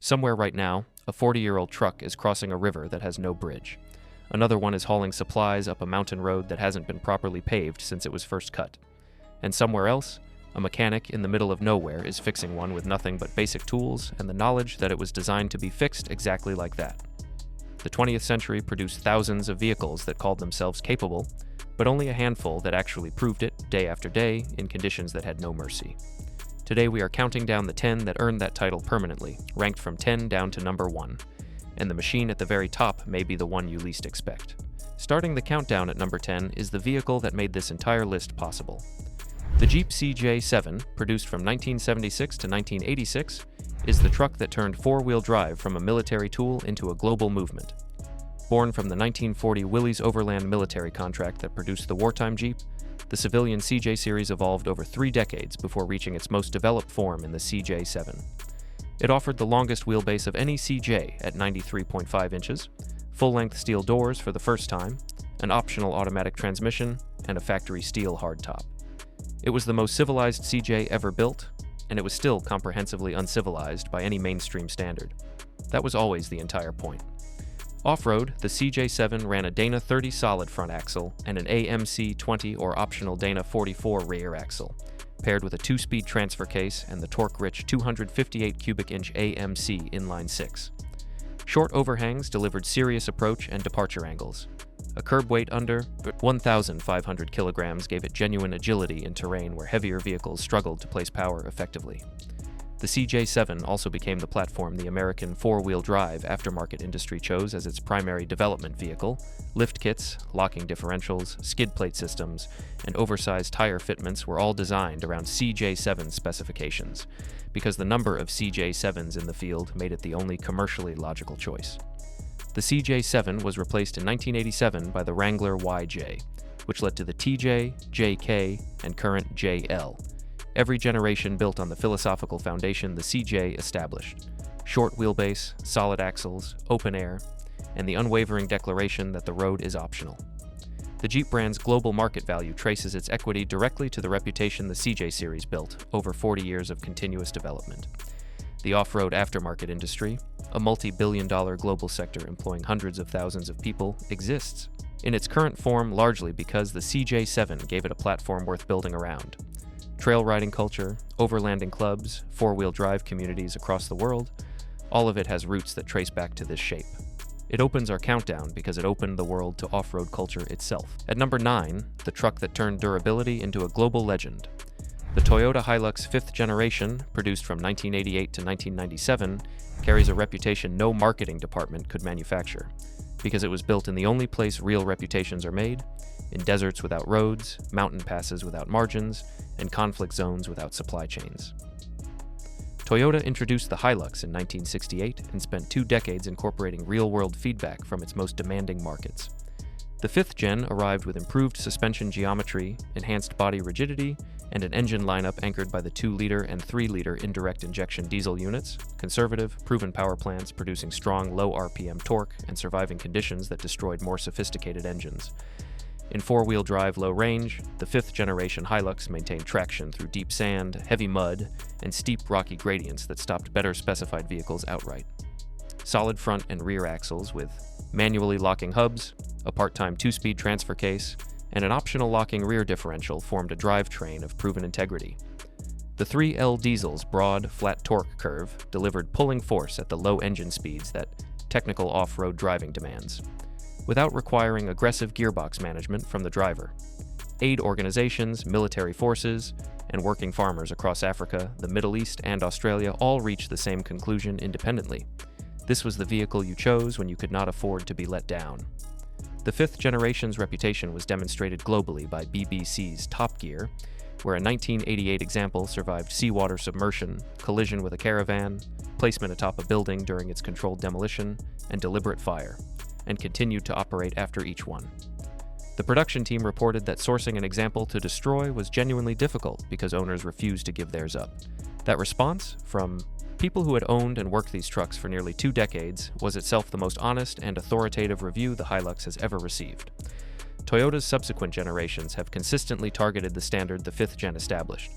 Somewhere right now, a 40-year-old truck is crossing a river that has no bridge. Another one is hauling supplies up a mountain road that hasn't been properly paved since it was first cut. And somewhere else, a mechanic in the middle of nowhere is fixing one with nothing but basic tools and the knowledge that it was designed to be fixed exactly like that. The 20th century produced thousands of vehicles that called themselves capable, but only a handful that actually proved it day after day in conditions that had no mercy. Today we are counting down the 10 that earned that title permanently, ranked from 10 down to number 1. And the machine at the very top may be the one you least expect. Starting the countdown at number 10 is the vehicle that made this entire list possible. The Jeep CJ7, produced from 1976 to 1986, is the truck that turned four-wheel drive from a military tool into a global movement. Born from the 1940 Willys Overland military contract that produced the wartime Jeep, the civilian CJ series evolved over 3 decades before reaching its most developed form in the CJ7. It offered the longest wheelbase of any CJ at 93.5 inches, full-length steel doors for the first time, an optional automatic transmission, and a factory steel hardtop. It was the most civilized CJ ever built, and it was still comprehensively uncivilized by any mainstream standard. That was always the entire point. Off-road, the CJ7 ran a Dana 30 solid front axle and an AMC 20 or optional Dana 44 rear axle, paired with a 2-speed transfer case and the torque-rich 258 cubic inch AMC inline 6. Short overhangs delivered serious approach and departure angles. A curb weight under 1,500 kilograms gave it genuine agility in terrain where heavier vehicles struggled to place power effectively. The CJ7 also became the platform the American four-wheel drive aftermarket industry chose as its primary development vehicle. Lift kits, locking differentials, skid plate systems, and oversized tire fitments were all designed around CJ7 specifications, because the number of CJ7s in the field made it the only commercially logical choice. The CJ7 was replaced in 1987 by the Wrangler YJ, which led to the TJ, JK, and current JL. Every generation built on the philosophical foundation the CJ established: short wheelbase, solid axles, open air, and the unwavering declaration that the road is optional. The Jeep brand's global market value traces its equity directly to the reputation the CJ series built over 40 years of continuous development. The off-road aftermarket industry, a multi-billion-dollar global sector employing hundreds of thousands of people, exists in its current form largely because the CJ7 gave it a platform worth building around. Trail riding culture, overlanding clubs, four-wheel drive communities across the world, all of it has roots that trace back to this shape. It opens our countdown because it opened the world to off-road culture itself. At number 9, the truck that turned durability into a global legend. The Toyota Hilux 5th generation, produced from 1988 to 1997, carries a reputation no marketing department could manufacture, because it was built in the only place real reputations are made, in deserts without roads, mountain passes without margins, and conflict zones without supply chains. Toyota introduced the Hilux in 1968 and spent 2 decades incorporating real-world feedback from its most demanding markets. The 5th gen arrived with improved suspension geometry, enhanced body rigidity, and an engine lineup anchored by the 2-liter and 3-liter indirect injection diesel units, conservative, proven power plants producing strong low RPM torque and surviving conditions that destroyed more sophisticated engines. In four-wheel drive low range, the 5th generation Hilux maintained traction through deep sand, heavy mud, and steep rocky gradients that stopped better specified vehicles outright. Solid front and rear axles with manually locking hubs, a part-time 2-speed transfer case, and an optional locking rear differential formed a drivetrain of proven integrity. The 3L diesel's broad, flat torque curve delivered pulling force at the low engine speeds that technical off-road driving demands, without requiring aggressive gearbox management from the driver. Aid organizations, military forces, and working farmers across Africa, the Middle East, and Australia all reached the same conclusion independently. This was the vehicle you chose when you could not afford to be let down. The 5th generation's reputation was demonstrated globally by BBC's Top Gear, where a 1988 example survived seawater submersion, collision with a caravan, placement atop a building during its controlled demolition, and deliberate fire, and continued to operate after each one. The production team reported that sourcing an example to destroy was genuinely difficult because owners refused to give theirs up. That response, from people who had owned and worked these trucks for nearly 2 decades, was itself the most honest and authoritative review the Hilux has ever received. Toyota's subsequent generations have consistently targeted the standard the 5th gen established.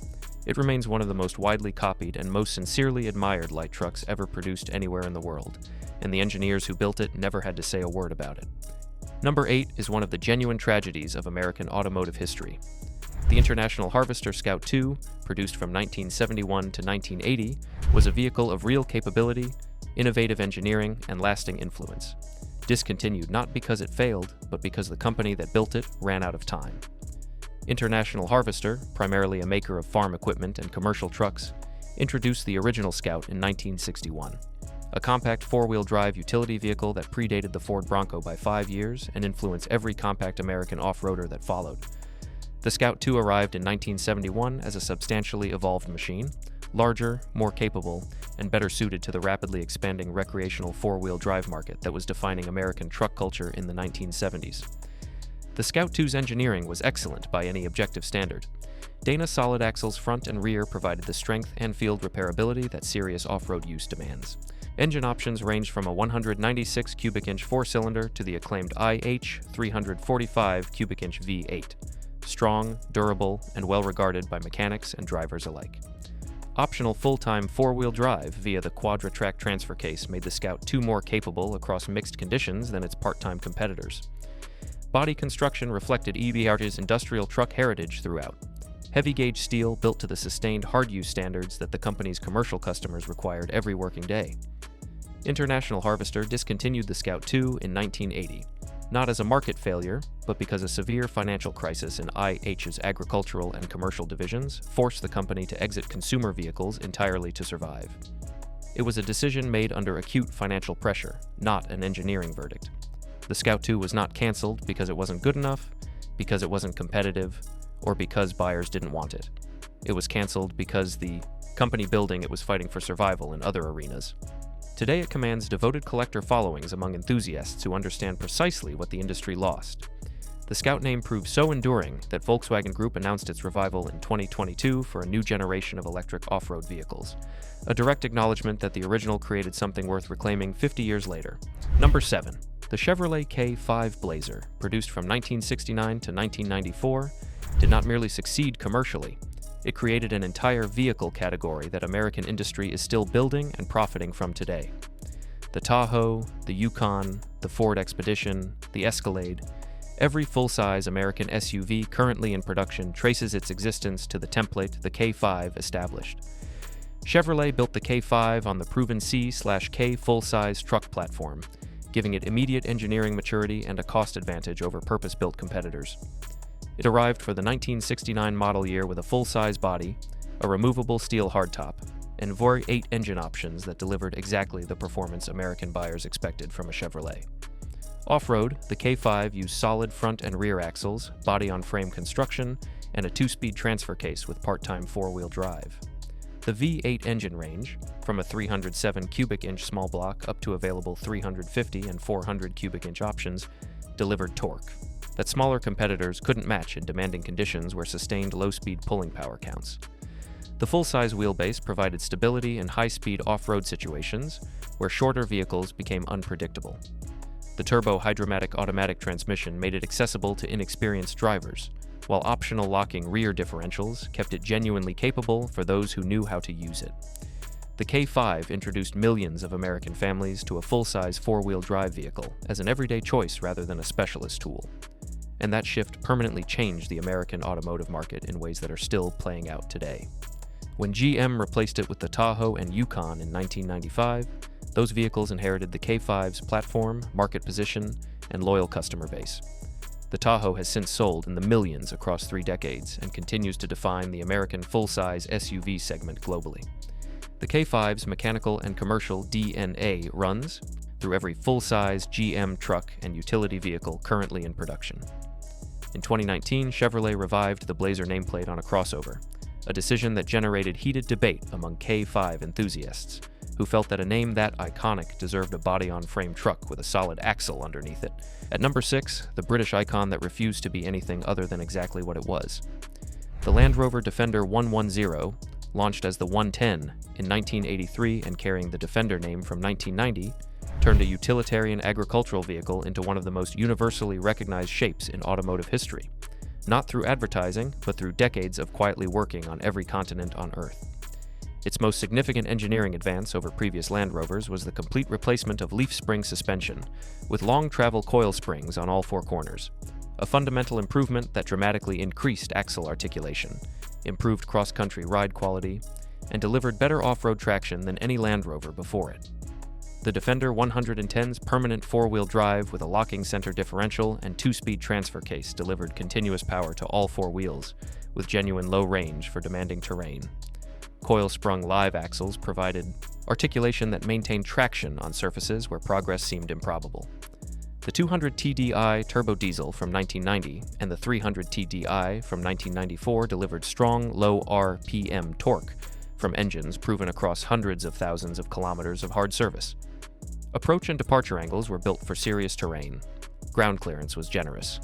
It remains one of the most widely copied and most sincerely admired light trucks ever produced anywhere in the world, and the engineers who built it never had to say a word about it. Number 8 is one of the genuine tragedies of American automotive history. The International Harvester Scout II, produced from 1971 to 1980, was a vehicle of real capability, innovative engineering, and lasting influence. Discontinued not because it failed, but because the company that built it ran out of time. International Harvester, primarily a maker of farm equipment and commercial trucks, introduced the original Scout in 1961, a compact four-wheel drive utility vehicle that predated the Ford Bronco by 5 years and influenced every compact American off-roader that followed. The Scout II arrived in 1971 as a substantially evolved machine, larger, more capable, and better suited to the rapidly expanding recreational four-wheel drive market that was defining American truck culture in the 1970s. The Scout II's engineering was excellent by any objective standard. Dana solid axles front and rear provided the strength and field repairability that serious off-road use demands. Engine options ranged from a 196 cubic inch four-cylinder to the acclaimed IH 345 cubic inch V8. Strong, durable, and well-regarded by mechanics and drivers alike. Optional full-time four-wheel drive via the Quadra-Track transfer case made the Scout II more capable across mixed conditions than its part-time competitors. Body construction reflected EBR's industrial truck heritage throughout. Heavy-gauge steel built to the sustained hard-use standards that the company's commercial customers required every working day. International Harvester discontinued the Scout II in 1980, not as a market failure, but because a severe financial crisis in IH's agricultural and commercial divisions forced the company to exit consumer vehicles entirely to survive. It was a decision made under acute financial pressure, not an engineering verdict. The Scout II was not canceled because it wasn't good enough, because it wasn't competitive, or because buyers didn't want it. It was canceled because the company building it was fighting for survival in other arenas. Today it commands devoted collector followings among enthusiasts who understand precisely what the industry lost. The Scout name proved so enduring that Volkswagen Group announced its revival in 2022 for a new generation of electric off-road vehicles, a direct acknowledgement that the original created something worth reclaiming 50 years later. Number 7. The Chevrolet K5 Blazer, produced from 1969 to 1994, did not merely succeed commercially. It created an entire vehicle category that American industry is still building and profiting from today. The Tahoe, the Yukon, the Ford Expedition, the Escalade, every full-size American SUV currently in production traces its existence to the template the K5 established. Chevrolet built the K5 on the proven C/K full-size truck platform, giving it immediate engineering maturity and a cost advantage over purpose-built competitors. It arrived for the 1969 model year with a full-size body, a removable steel hardtop, and V8 engine options that delivered exactly the performance American buyers expected from a Chevrolet. Off-road, the K5 used solid front and rear axles, body-on-frame construction, and a 2-speed transfer case with part-time four-wheel drive. The V8 engine range, from a 307 cubic inch small block up to available 350 and 400 cubic inch options, delivered torque that smaller competitors couldn't match in demanding conditions where sustained low-speed pulling power counts. The full-size wheelbase provided stability in high-speed off-road situations where shorter vehicles became unpredictable. The turbo-hydromatic automatic transmission made it accessible to inexperienced drivers, while optional locking rear differentials kept it genuinely capable for those who knew how to use it. The K5 introduced millions of American families to a full-size four-wheel drive vehicle as an everyday choice rather than a specialist tool. And that shift permanently changed the American automotive market in ways that are still playing out today. When GM replaced it with the Tahoe and Yukon in 1995, those vehicles inherited the K5's platform, market position, and loyal customer base. The Tahoe has since sold in the millions across 3 decades and continues to define the American full-size SUV segment globally. The K5's mechanical and commercial DNA runs through every full-size GM truck and utility vehicle currently in production. In 2019, Chevrolet revived the Blazer nameplate on a crossover, a decision that generated heated debate among K5 enthusiasts, who felt that a name that iconic deserved a body-on-frame truck with a solid axle underneath it. At number 6, the British icon that refused to be anything other than exactly what it was. The Land Rover Defender 110, launched as the 110 in 1983 and carrying the Defender name from 1990, turned a utilitarian agricultural vehicle into one of the most universally recognized shapes in automotive history, not through advertising, but through decades of quietly working on every continent on Earth. Its most significant engineering advance over previous Land Rovers was the complete replacement of leaf spring suspension, with long travel coil springs on all four corners, a fundamental improvement that dramatically increased axle articulation, improved cross-country ride quality, and delivered better off-road traction than any Land Rover before it. The Defender 110's permanent four-wheel drive with a locking center differential and two-speed transfer case delivered continuous power to all four wheels, with genuine low range for demanding terrain. Coil-sprung live axles provided articulation that maintained traction on surfaces where progress seemed improbable. The 200 TDI turbo diesel from 1990 and the 300 TDI from 1994 delivered strong, low RPM torque from engines proven across hundreds of thousands of kilometers of hard service. Approach and departure angles were built for serious terrain. Ground clearance was generous.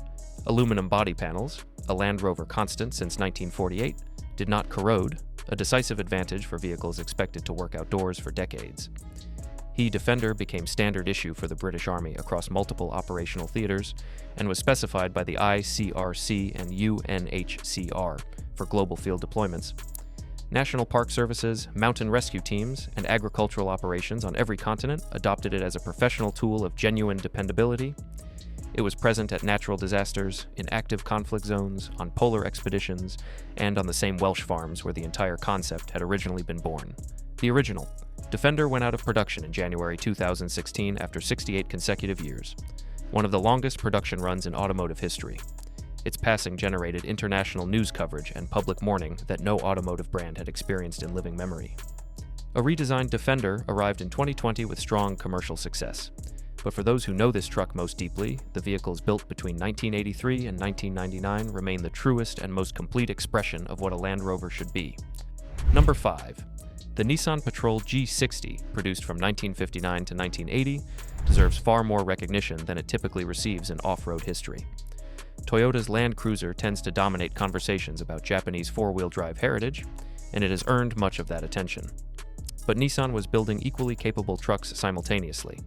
Aluminum body panels, a Land Rover constant since 1948, did not corrode, a decisive advantage for vehicles expected to work outdoors for decades. Defender became standard issue for the British Army across multiple operational theaters and was specified by the ICRC and UNHCR for global field deployments. National Park Services, mountain rescue teams, and agricultural operations on every continent adopted it as a professional tool of genuine dependability. It was present at natural disasters, in active conflict zones, on polar expeditions, and on the same Welsh farms where the entire concept had originally been born. The original Defender went out of production in January 2016 after 68 consecutive years, one of the longest production runs in automotive history. Its passing generated international news coverage and public mourning that no automotive brand had experienced in living memory. A redesigned Defender arrived in 2020 with strong commercial success. But for those who know this truck most deeply, the vehicles built between 1983 and 1999 remain the truest and most complete expression of what a Land Rover should be. Number 5. The Nissan Patrol G60, produced from 1959 to 1980, deserves far more recognition than it typically receives in off-road history. Toyota's Land Cruiser tends to dominate conversations about Japanese four-wheel drive heritage, and it has earned much of that attention. But Nissan was building equally capable trucks simultaneously,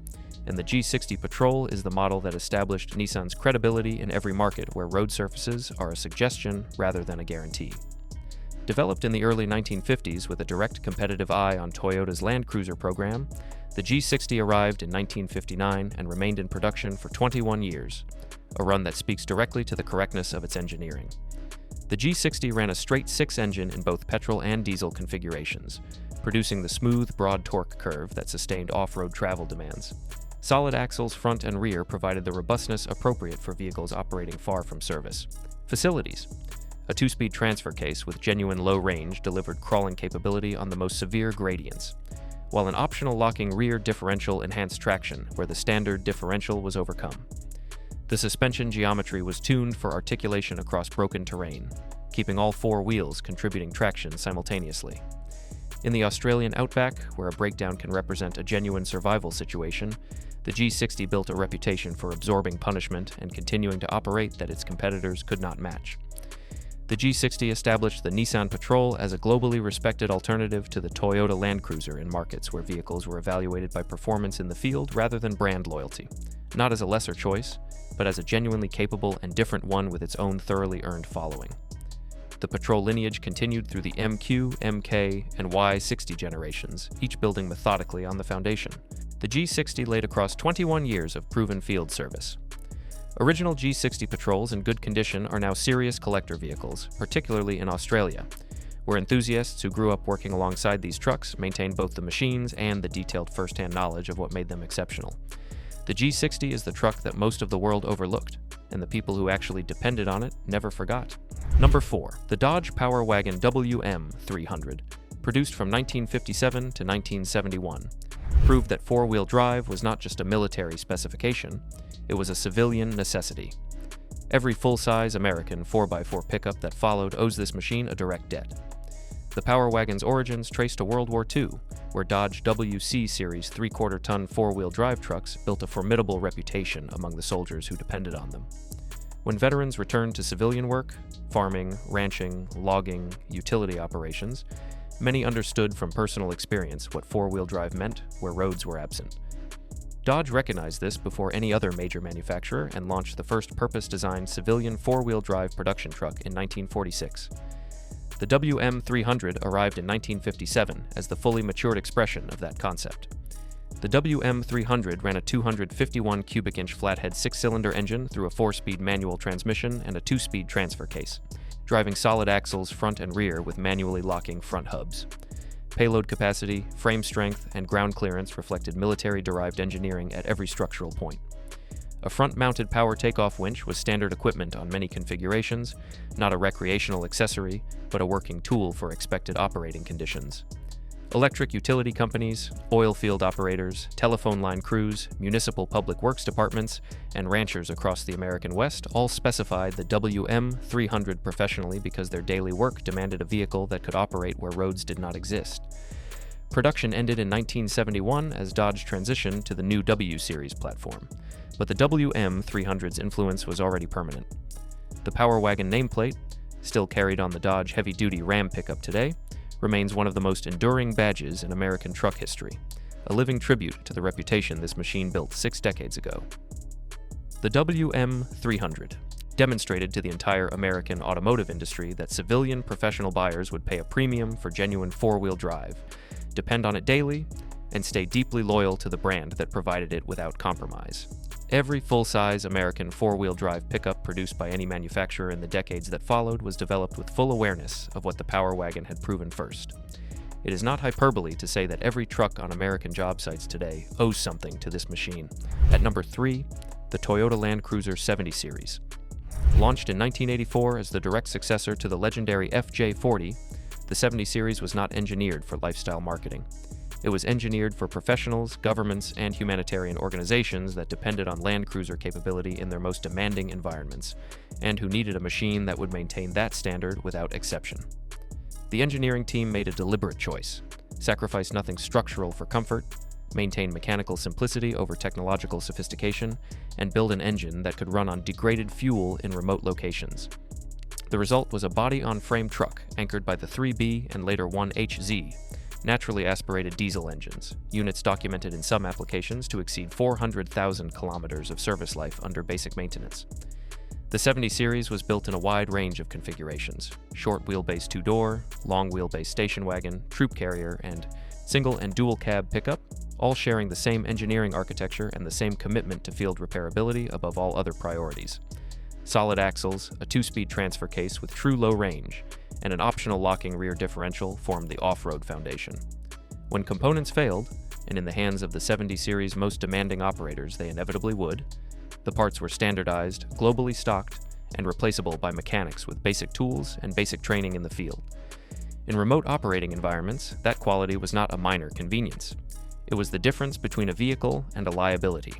and the G60 Patrol is the model that established Nissan's credibility in every market where road surfaces are a suggestion rather than a guarantee. Developed in the early 1950s with a direct competitive eye on Toyota's Land Cruiser program, the G60 arrived in 1959 and remained in production for 21 years, a run that speaks directly to the correctness of its engineering. The G60 ran a straight six engine in both petrol and diesel configurations, producing the smooth, broad torque curve that sustained off-road travel demands. Solid axles front and rear provided the robustness appropriate for vehicles operating far from service. Facilities. A two-speed transfer case with genuine low range delivered crawling capability on the most severe gradients, while an optional locking rear differential enhanced traction where the standard differential was overcome. The suspension geometry was tuned for articulation across broken terrain, keeping all four wheels contributing traction simultaneously. In the Australian outback, where a breakdown can represent a genuine survival situation, the G60 built a reputation for absorbing punishment and continuing to operate that its competitors could not match. The G60 established the Nissan Patrol as a globally respected alternative to the Toyota Land Cruiser in markets where vehicles were evaluated by performance in the field rather than brand loyalty, not as a lesser choice, but as a genuinely capable and different one with its own thoroughly earned following. The Patrol lineage continued through the MQ, MK, and Y60 generations, each building methodically on the foundation. The G60 laid across 21 years of proven field service. Original G60 Patrols in good condition are now serious collector vehicles, particularly in Australia, where enthusiasts who grew up working alongside these trucks maintain both the machines and the detailed first-hand knowledge of what made them exceptional. The G60 is the truck that most of the world overlooked, and the people who actually depended on it never forgot. Number 4. The Dodge Power Wagon WM300, produced from 1957 to 1971, proved that four-wheel drive was not just a military specification, it was a civilian necessity. Every full-size American 4x4 pickup that followed owes this machine a direct debt. The Power Wagon's origins trace to World War II, where Dodge WC Series 3/4-ton four-wheel drive trucks built a formidable reputation among the soldiers who depended on them. When veterans returned to civilian work, farming, ranching, logging, utility operations, many understood from personal experience what four-wheel drive meant where roads were absent. Dodge recognized this before any other major manufacturer and launched the first purpose-designed civilian four-wheel drive production truck in 1946. The WM300 arrived in 1957 as the fully matured expression of that concept. The WM300 ran a 251 cubic inch flathead six-cylinder engine through a 4-speed manual transmission and a 2-speed transfer case, driving solid axles front and rear with manually locking front hubs. Payload capacity, frame strength, and ground clearance reflected military-derived engineering at every structural point. A front-mounted power takeoff winch was standard equipment on many configurations, not a recreational accessory, but a working tool for expected operating conditions. Electric utility companies, oil field operators, telephone line crews, municipal public works departments, and ranchers across the American West all specified the WM300 professionally because their daily work demanded a vehicle that could operate where roads did not exist. Production ended in 1971 as Dodge transitioned to the new W Series platform, but the WM300's influence was already permanent. The Power Wagon nameplate, still carried on the Dodge heavy-duty Ram pickup today, remains one of the most enduring badges in American truck history, a living tribute to the reputation this machine built 6 decades ago. The WM300 demonstrated to the entire American automotive industry that civilian professional buyers would pay a premium for genuine four-wheel drive, depend on it daily, and stay deeply loyal to the brand that provided it without compromise. Every full-size American four-wheel drive pickup produced by any manufacturer in the decades that followed was developed with full awareness of what the Power Wagon had proven first. It is not hyperbole to say that every truck on American job sites today owes something to this machine. At number 3, the Toyota Land Cruiser 70 Series. Launched in 1984 as the direct successor to the legendary FJ40, the 70 Series was not engineered for lifestyle marketing. It was engineered for professionals, governments, and humanitarian organizations that depended on Land Cruiser capability in their most demanding environments, and who needed a machine that would maintain that standard without exception. The engineering team made a deliberate choice, sacrificed nothing structural for comfort, maintain mechanical simplicity over technological sophistication, and build an engine that could run on degraded fuel in remote locations. The result was a body-on-frame truck anchored by the 3B and later 1HZ, naturally aspirated diesel engines, units documented in some applications to exceed 400,000 kilometers of service life under basic maintenance. The 70 Series was built in a wide range of configurations: short wheelbase 2-door, long wheelbase station wagon, troop carrier, and single and dual cab pickup, all sharing the same engineering architecture and the same commitment to field repairability above all other priorities. Solid axles, a 2-speed transfer case with true low range, and an optional locking rear differential formed the off-road foundation. When components failed, and in the hands of the 70 Series' most demanding operators they inevitably would, the parts were standardized, globally stocked, and replaceable by mechanics with basic tools and basic training in the field. In remote operating environments, that quality was not a minor convenience. It was the difference between a vehicle and a liability.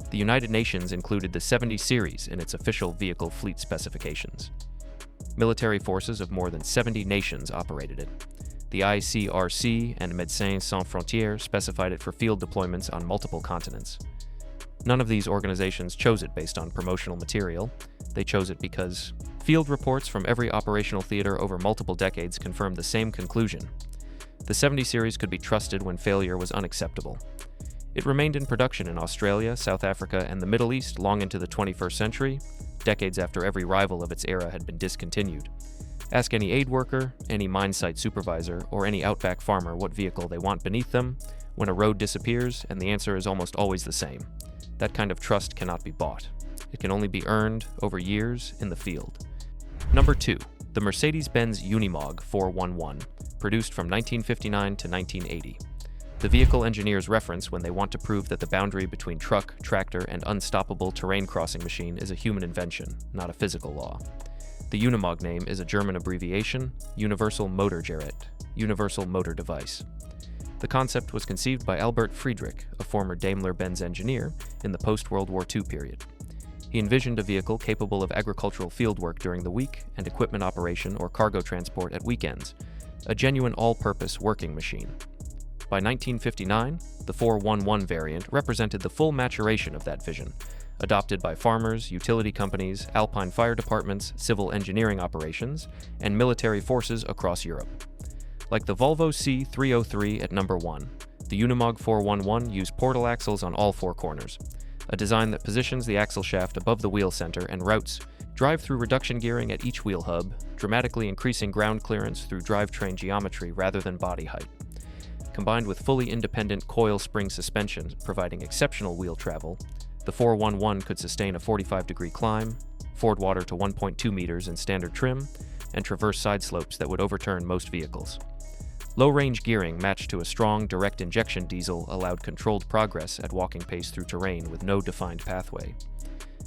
The United Nations included the 70 Series in its official vehicle fleet specifications. Military forces of more than 70 nations operated it. The ICRC and Médecins Sans Frontières specified it for field deployments on multiple continents. None of these organizations chose it based on promotional material. They chose it because field reports from every operational theater over multiple decades confirmed the same conclusion. The 70 Series could be trusted when failure was unacceptable. It remained in production in Australia, South Africa, and the Middle East long into the 21st century, decades after every rival of its era had been discontinued. Ask any aid worker, any mine site supervisor, or any outback farmer what vehicle they want beneath them when a road disappears, and the answer is almost always the same. That kind of trust cannot be bought. It can only be earned over years in the field. Number 2, the Mercedes-Benz Unimog 411, produced from 1959 to 1980. The vehicle engineers reference when they want to prove that the boundary between truck, tractor, and unstoppable terrain crossing machine is a human invention, not a physical law. The Unimog name is a German abbreviation, Universal Motor Gerät, Universal Motor Device. The concept was conceived by Albert Friedrich, a former Daimler-Benz engineer, in the post-World War II period. He envisioned a vehicle capable of agricultural fieldwork during the week and equipment operation or cargo transport at weekends, a genuine all-purpose working machine. By 1959, the 411 variant represented the full maturation of that vision, adopted by farmers, utility companies, alpine fire departments, civil engineering operations, and military forces across Europe. Like the Volvo C303 at number 1, The Unimog 411 used portal axles on all four corners, a design that positions the axle shaft above the wheel center and routes drive-through reduction gearing at each wheel hub, dramatically increasing ground clearance through drivetrain geometry rather than body height. Combined with fully independent coil spring suspension providing exceptional wheel travel, the 411 could sustain a 45-degree climb, ford water to 1.2 meters in standard trim, and traverse side slopes that would overturn most vehicles. Low-range gearing matched to a strong direct injection diesel allowed controlled progress at walking pace through terrain with no defined pathway.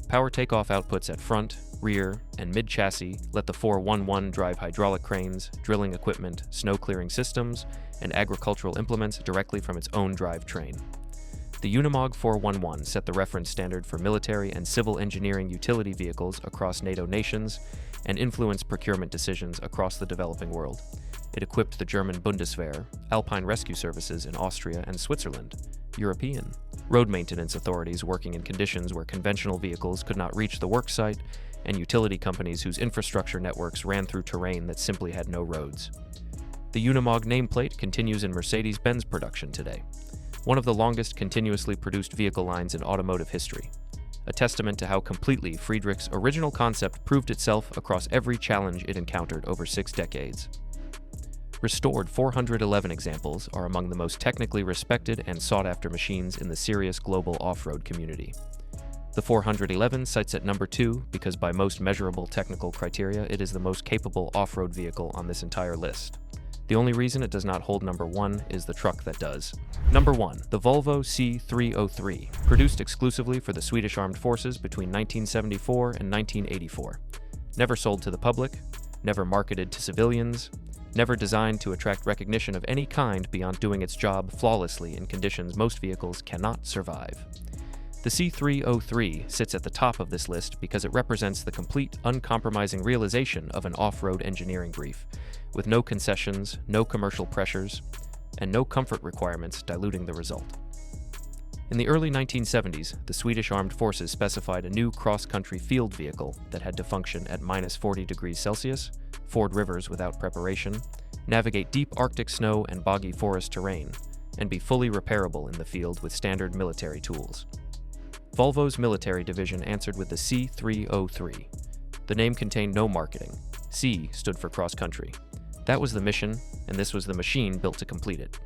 Power takeoff outputs at front, rear, and mid-chassis let the 411 drive hydraulic cranes, drilling equipment, snow-clearing systems, and agricultural implements directly from its own drivetrain. The Unimog 411 set the reference standard for military and civil engineering utility vehicles across NATO nations and influenced procurement decisions across the developing world. It equipped the German Bundeswehr, Alpine rescue services in Austria and Switzerland, European road maintenance authorities working in conditions where conventional vehicles could not reach the work site, and utility companies whose infrastructure networks ran through terrain that simply had no roads. The Unimog nameplate continues in Mercedes-Benz production today, one of the longest continuously produced vehicle lines in automotive history, a testament to how completely Friedrich's original concept proved itself across every challenge it encountered over 6 decades. Restored 411 examples are among the most technically respected and sought-after machines in the serious global off-road community. The 411 sits at number 2 because by most measurable technical criteria it is the most capable off-road vehicle on this entire list. The only reason it does not hold number 1 is the truck that does. Number 1. The Volvo C303, produced exclusively for the Swedish Armed Forces between 1974 and 1984. Never sold to the public, never marketed to civilians, never designed to attract recognition of any kind beyond doing its job flawlessly in conditions most vehicles cannot survive. The C303 sits at the top of this list because it represents the complete, uncompromising realization of an off-road engineering brief, with no concessions, no commercial pressures, and no comfort requirements diluting the result. In the early 1970s, the Swedish Armed Forces specified a new cross-country field vehicle that had to function at -40 degrees Celsius, ford rivers without preparation, navigate deep Arctic snow and boggy forest terrain, and be fully repairable in the field with standard military tools. Volvo's military division answered with the C303. The name contained no marketing. C stood for cross-country. That was the mission, and this was the machine built to complete it.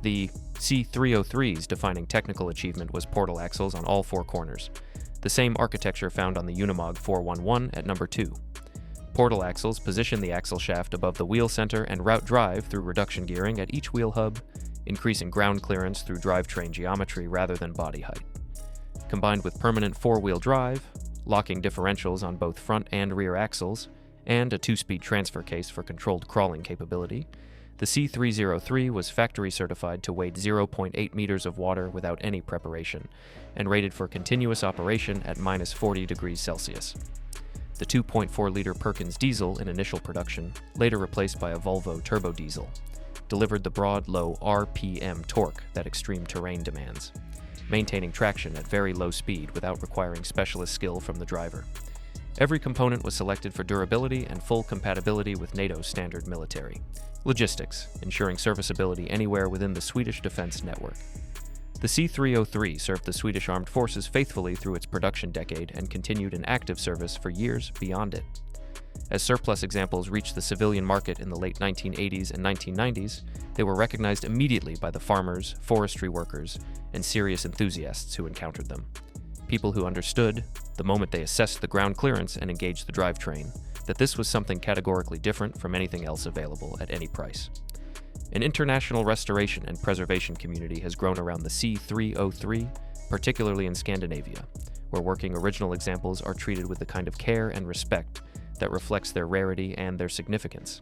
The C303's defining technical achievement was portal axles on all four corners, the same architecture found on the Unimog 411 at number 2. Portal axles position the axle shaft above the wheel center and route drive through reduction gearing at each wheel hub, increasing ground clearance through drivetrain geometry rather than body height. Combined with permanent four-wheel drive, locking differentials on both front and rear axles, and a 2-speed transfer case for controlled crawling capability, the C303 was factory certified to wade 0.8 meters of water without any preparation, and rated for continuous operation at -40 degrees Celsius. The 2.4-liter Perkins diesel in initial production, later replaced by a Volvo turbo diesel, delivered the broad, low RPM torque that extreme terrain demands, maintaining traction at very low speed without requiring specialist skill from the driver. Every component was selected for durability and full compatibility with NATO's standard military. Logistics, ensuring serviceability anywhere within the Swedish defense network. The C303 served the Swedish Armed Forces faithfully through its production decade and continued in active service for years beyond it. As surplus examples reached the civilian market in the late 1980s and 1990s, they were recognized immediately by the farmers, forestry workers, and serious enthusiasts who encountered them. People who understood, the moment they assessed the ground clearance and engaged the drivetrain, that this was something categorically different from anything else available at any price. An international restoration and preservation community has grown around the C303, particularly in Scandinavia, where working original examples are treated with the kind of care and respect that reflects their rarity and their significance.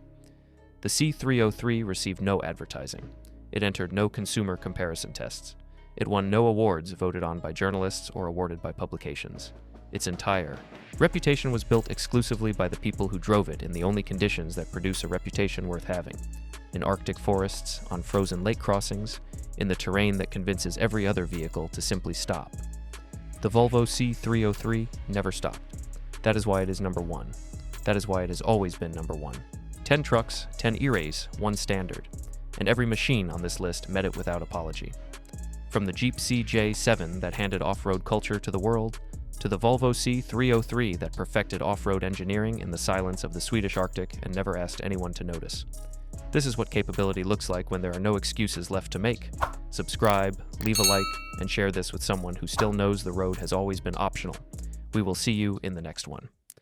The C303 received no advertising. It entered no consumer comparison tests. It won no awards voted on by journalists or awarded by publications. Its entire reputation was built exclusively by the people who drove it in the only conditions that produce a reputation worth having: in Arctic forests, on frozen lake crossings, in the terrain that convinces every other vehicle to simply stop. The Volvo C303 never stopped. That is why it is number 1. That is why it has always been number 1. 10 trucks, 10 E-Race, 1 standard. and every machine on this list met it without apology. From the Jeep CJ7 that handed off-road culture to the world, to the Volvo C303 that perfected off-road engineering in the silence of the Swedish Arctic and never asked anyone to notice. This is what capability looks like when there are no excuses left to make. Subscribe, leave a like, and share this with someone who still knows the road has always been optional. We will see you in the next one.